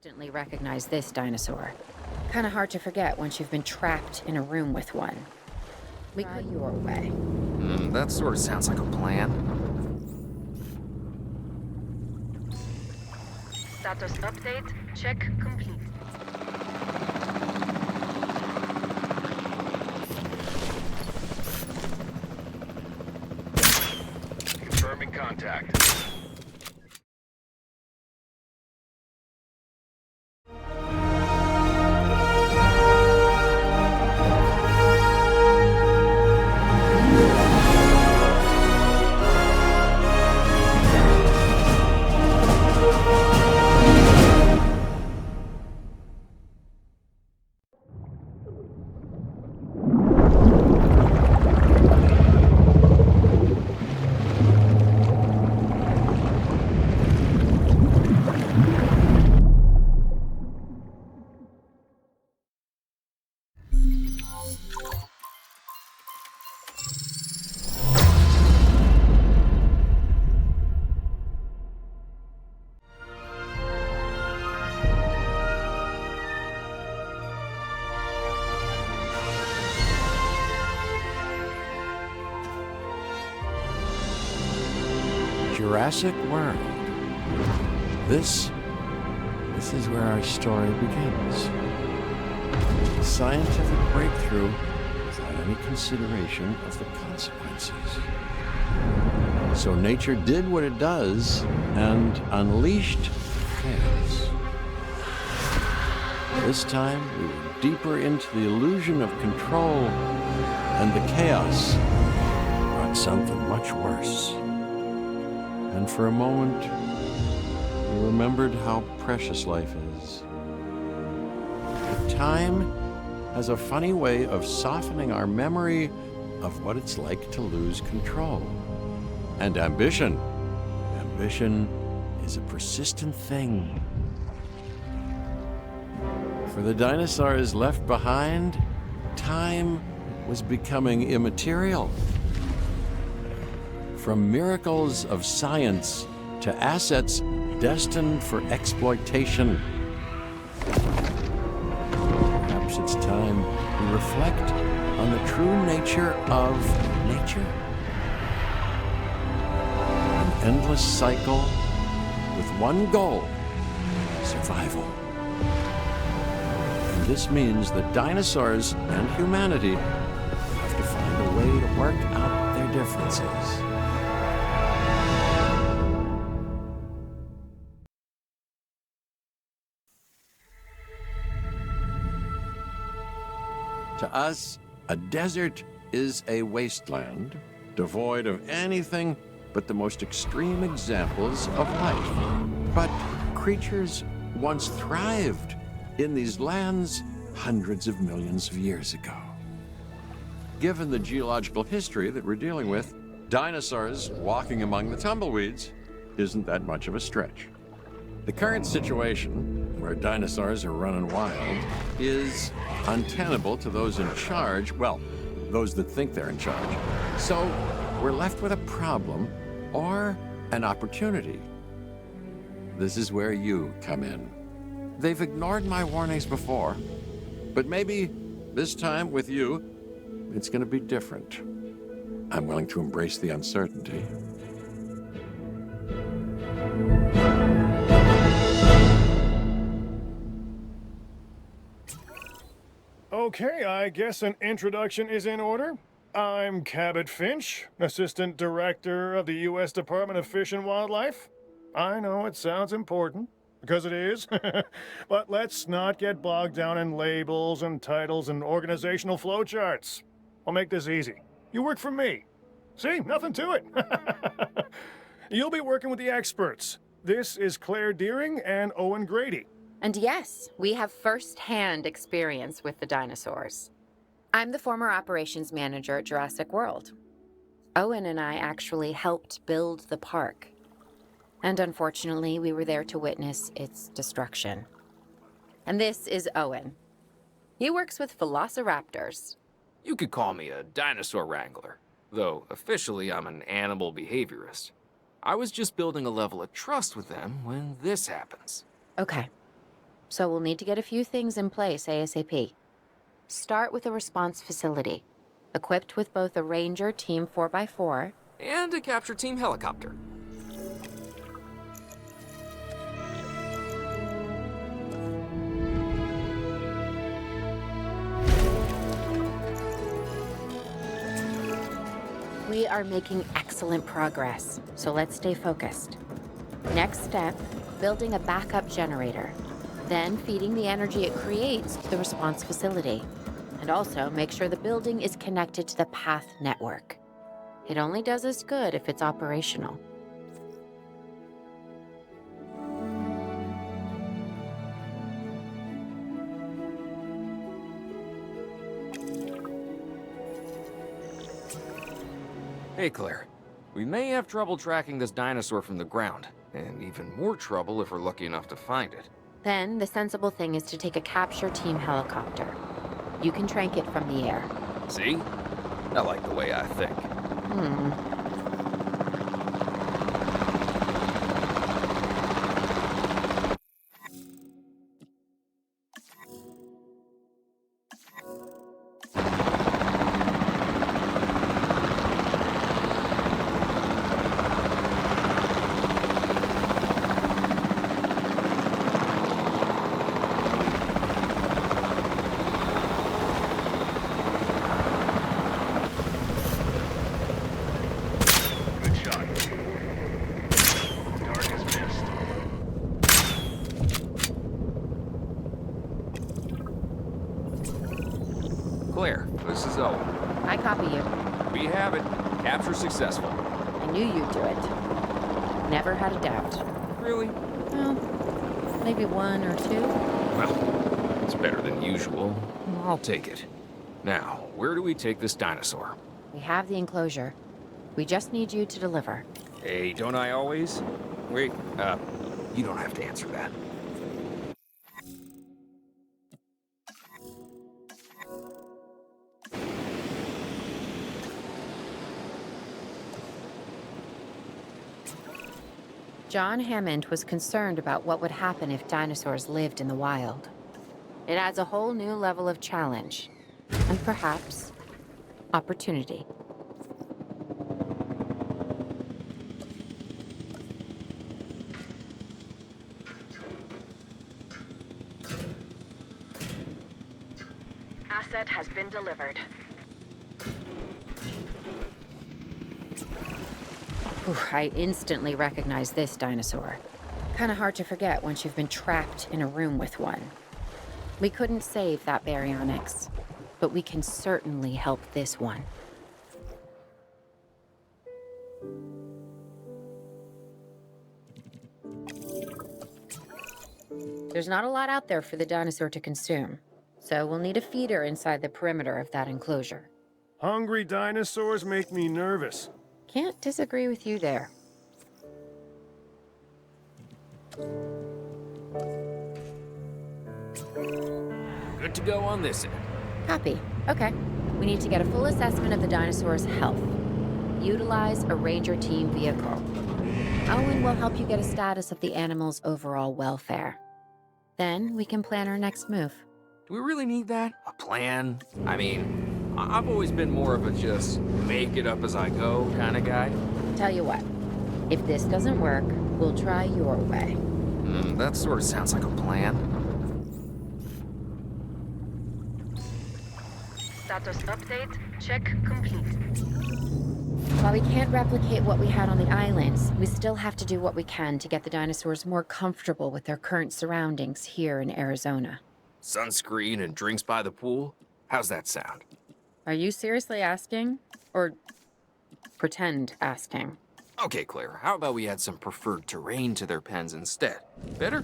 Instantly recognize this dinosaur. Kind of hard to forget once you've been trapped in a room with one. We got your way. That sort of sounds like a plan. Status update. Check complete. Confirming contact. Jurassic World. This is where our story begins. A scientific breakthrough without any consideration of the consequences. So nature did what it does and unleashed chaos. This time, we were deeper into the illusion of control, and the chaos brought something much worse. And for a moment, we remembered how precious life is. But time has a funny way of softening our memory of what it's like to lose control. And ambition. Ambition is a persistent thing. For the dinosaurs left behind, time was becoming immaterial. From miracles of science to assets destined for exploitation. Perhaps it's time we reflect on the true nature of nature. An endless cycle with one goal: survival. And this means that dinosaurs and humanity have to find a way to work out their differences. To us, a desert is a wasteland, devoid of anything but the most extreme examples of life. But creatures once thrived in these lands hundreds of millions of years ago. Given the geological history that we're dealing with, dinosaurs walking among the tumbleweeds isn't that much of a stretch. The current situation, where dinosaurs are running wild, is untenable to those in charge, well, those that think they're in charge. So we're left with a problem or an opportunity. This is where you come in. They've ignored my warnings before, but maybe this time with you, it's going to be different. I'm willing to embrace the uncertainty. Okay, I guess an introduction is in order. I'm Cabot Finch, Assistant Director of the U.S. Department of Fish and Wildlife. I know it sounds important, because it is, but let's not get bogged down in labels and titles and organizational flowcharts. I'll make this easy. You work for me. See, nothing to it. You'll be working with the experts. This is Claire Deering and Owen Grady. And yes, we have first-hand experience with the dinosaurs. I'm the former operations manager at Jurassic World. Owen and I actually helped build the park. And unfortunately, we were there to witness its destruction. And this is Owen. He works with velociraptors. You could call me a dinosaur wrangler, though officially I'm an animal behaviorist. I was just building a level of trust with them when this happens. Okay. so we'll need to get a few things in place ASAP. Start with a response facility, equipped with both a Ranger Team 4x4 And a capture team helicopter. We are making excellent progress, so let's stay focused. Next step, building a backup generator. Then feeding the energy it creates to the response facility. And also make sure the building is connected to the path network. It only does us good if it's operational. Hey, Claire. We may have trouble tracking this dinosaur from the ground, and even more trouble if we're lucky enough to find it. Then the sensible thing is to take a capture team helicopter. You can trank it from the air. See? I like the way I think. Good shot. Target is missed. Claire, this is Owen. I copy you. We have it. Capture successful. I knew you'd do it. Never had a doubt. Really? Well, maybe one or two. Well, it's better than usual. I'll take it. Now, where do we take this dinosaur? We have the enclosure. We just need you to deliver. Hey, don't I always? Wait, you don't have to answer that. John Hammond was concerned about what would happen if dinosaurs lived in the wild. It adds a whole new level of challenge, and perhaps opportunity. Asset has been delivered. Ooh, I instantly recognize this dinosaur. Kinda hard to forget once you've been trapped in a room with one. We couldn't save that baryonyx, but we can certainly help this one. There's not a lot out there for the dinosaur to consume, so we'll need a feeder inside the perimeter of that enclosure. Hungry dinosaurs make me nervous. Can't disagree with you there. Good to go on this end. Copy. Okay. We need to get a full assessment of the dinosaur's health. Utilize a Ranger Team vehicle. Owen will help you get a status of the animal's overall welfare. Then we can plan our next move. Do we really need that? A plan? I mean, I've always been more of a just make it up as I go kind of guy. Tell you what, if this doesn't work, we'll try your way. That sort of sounds like a plan. Status update, check complete. While we can't replicate what we had on the islands, we still have to do what we can to get the dinosaurs more comfortable with their current surroundings here in Arizona. Sunscreen and drinks by the pool? How's that sound? Are you seriously asking? Or pretend asking? Okay, Claire, how about we add some preferred terrain to their pens instead? Better?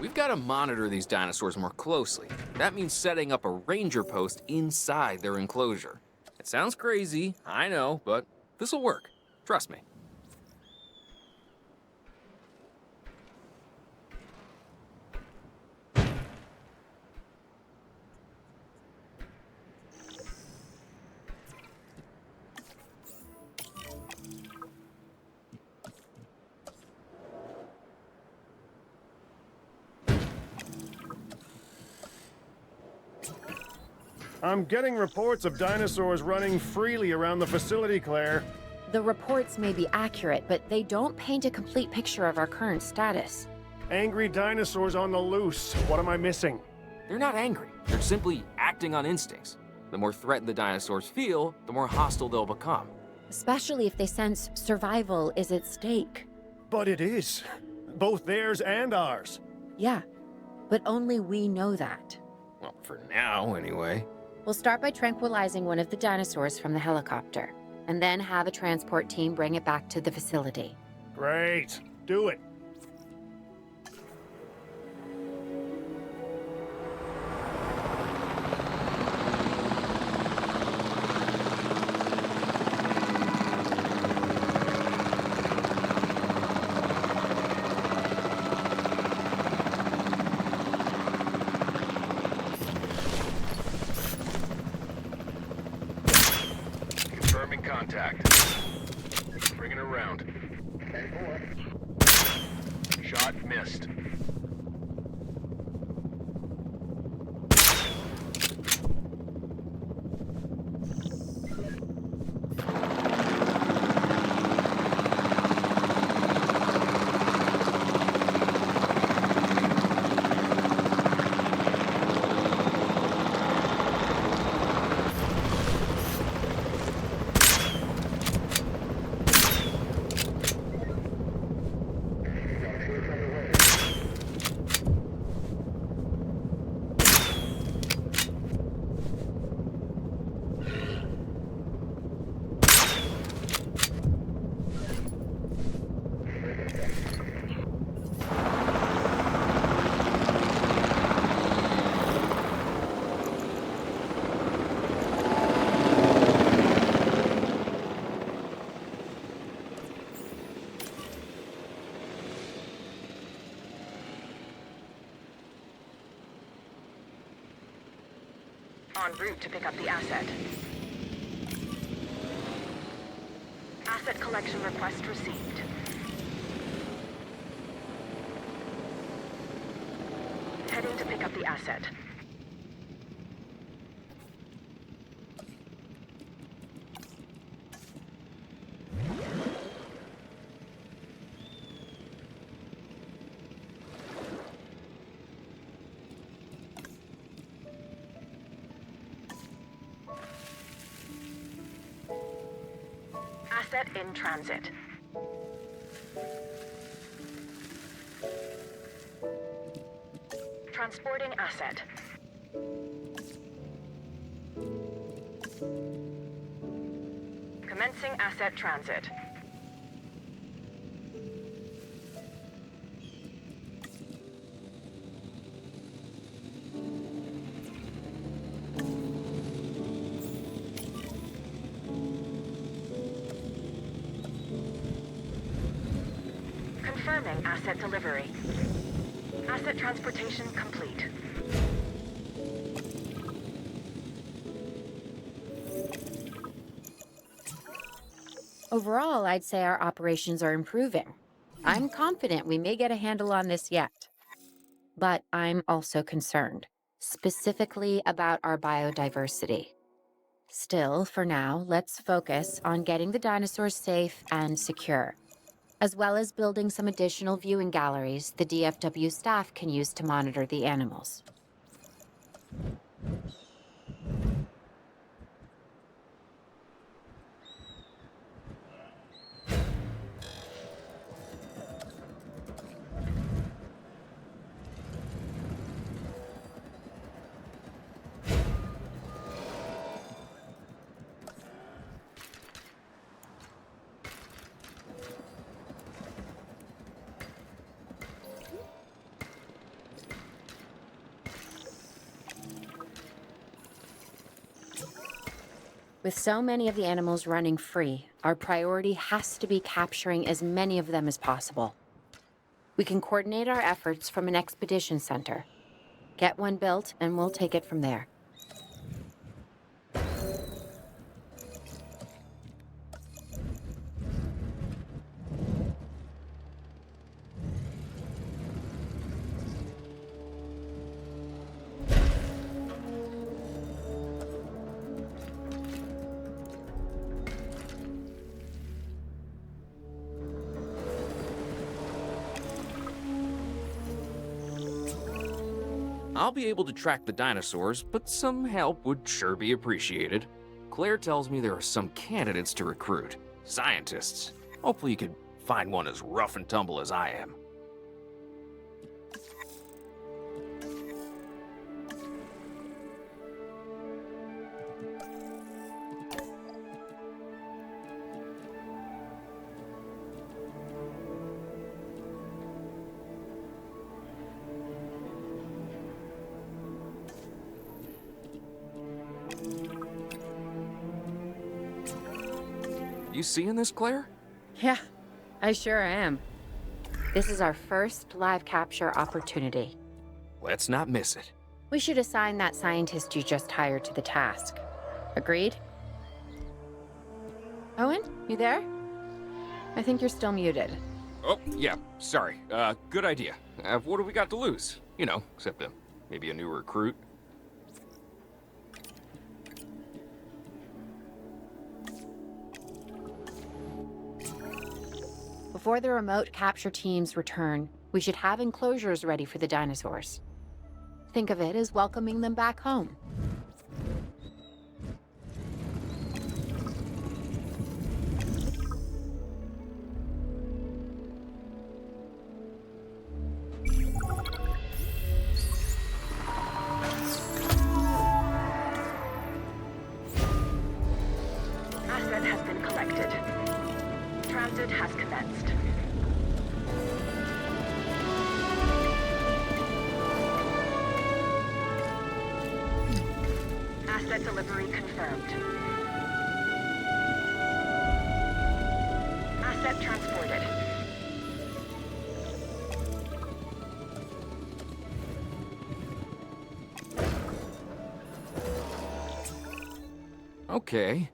We've got to monitor these dinosaurs more closely. That means setting up a ranger post inside their enclosure. It sounds crazy, I know, but this'll work. Trust me. I'm getting reports of dinosaurs running freely around the facility, Claire. The reports may be accurate, but they don't paint a complete picture of our current status. Angry dinosaurs on the loose. What am I missing? They're not angry. They're simply acting on instincts. The more threatened the dinosaurs feel, the more hostile they'll become. Especially if they sense survival is at stake. But it is. Both theirs and ours. Yeah, but only we know that. Well, for now, anyway. We'll start by tranquilizing one of the dinosaurs from the helicopter, and then have a transport team bring it back to the facility. Great. Do it. Confirming contact. Bringing it around. Shot missed. En route to pick up the asset. Asset collection request received. Heading to pick up the asset. Asset in transit. Transporting asset. Commencing asset transit. Confirming asset delivery. Asset transportation complete. Overall, I'd say our operations are improving. I'm confident we may get a handle on this yet. But I'm also concerned, specifically about our biodiversity. Still, for now, let's focus on getting the dinosaurs safe and secure, as well as building some additional viewing galleries the DFW staff can use to monitor the animals. With so many of the animals running free, our priority has to be capturing as many of them as possible. We can coordinate our efforts from an expedition center. Get one built, and we'll take it from there. I'll be able to track the dinosaurs, but some help would sure be appreciated. Claire tells me there are some candidates to recruit. Scientists. Hopefully you could find one as rough and tumble as I am. You seeing this, Claire? Yeah, I sure am. This is our first live capture opportunity. Let's not miss it. We should assign that scientist you just hired to the task. Agreed? Owen, you there? I think you're still muted. Oh, yeah, sorry. Good idea. What do we got to lose? You know, except maybe a new recruit. Before the remote capture teams return, we should have enclosures ready for the dinosaurs. Think of it as welcoming them back home. Asset has been collected. Transit has commenced. Asset delivery confirmed. Asset transported. Okay.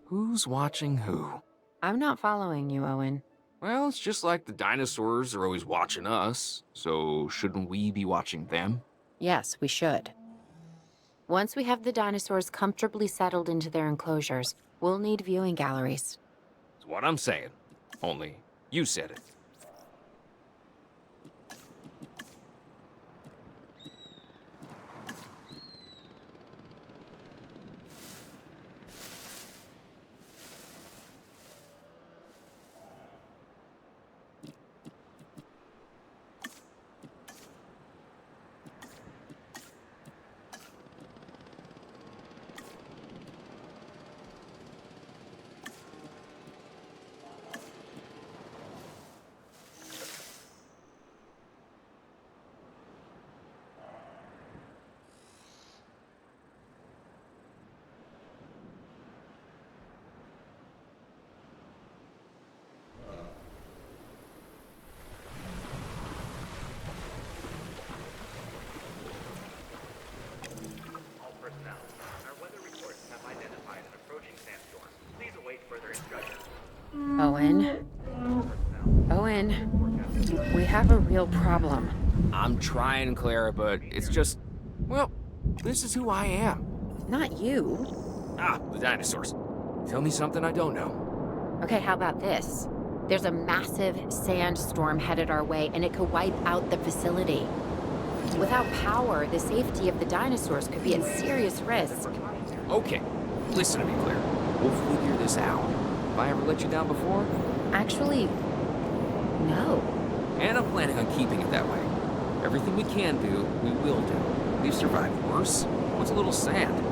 Who's watching who? I'm not following you, Owen. Well, it's just like the dinosaurs are always watching us, so shouldn't we be watching them? Yes, we should. Once we have the dinosaurs comfortably settled into their enclosures, we'll need viewing galleries. That's what I'm saying. Only, you said it. All personnel, our weather reports have identified an approaching sandstorm. Please await further instructions. Owen? Owen, we have a real problem. I'm trying, Clara, but it's just, well, this is who I am. Not you. Ah, the dinosaurs. Tell me something I don't know. Okay, how about this? There's a massive sandstorm headed our way, and it could wipe out the facility. Without power, the safety of the dinosaurs could be at serious risk. Okay, listen to me, Claire. We'll figure this out. Have I ever let you down before? Actually, no. And I'm planning on keeping it that way. Everything we can do, we will do. We've survived worse. What's a little sand?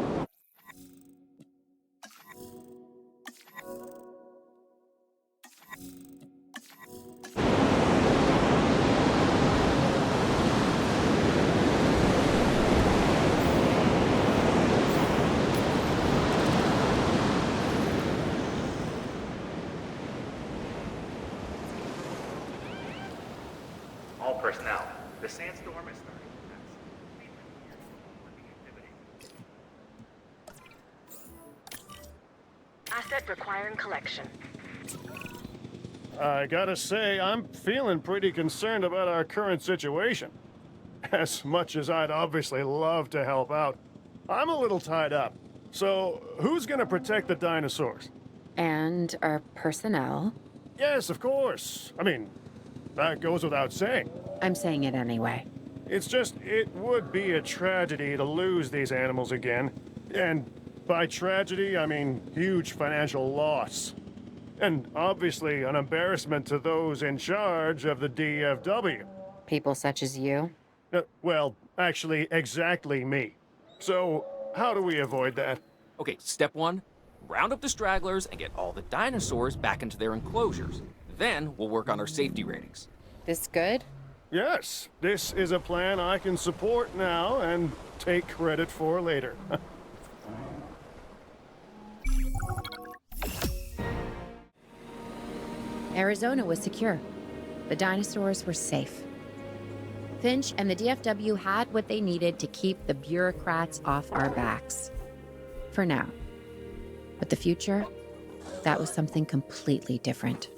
All personnel, the sandstorm is starting to pass. Please report activity. Asset requiring collection. I gotta say, I'm feeling pretty concerned about our current situation. As much as I'd obviously love to help out, I'm a little tied up. So, who's gonna protect the dinosaurs? And our personnel. Yes, of course. I mean, that goes without saying. I'm saying it anyway. It's just, it would be a tragedy to lose these animals again. And by tragedy, I mean huge financial loss. And obviously an embarrassment to those in charge of the DFW. People such as you. Well, actually, exactly me. So, how do we avoid that? Okay, step 1, round up the stragglers and get all the dinosaurs back into their enclosures. Then we'll work on our safety ratings. This good? Yes, this is a plan I can support now and take credit for later. Arizona was secure. The dinosaurs were safe. Finch and the DFW had what they needed to keep the bureaucrats off our backs. For now. But the future, that was something completely different.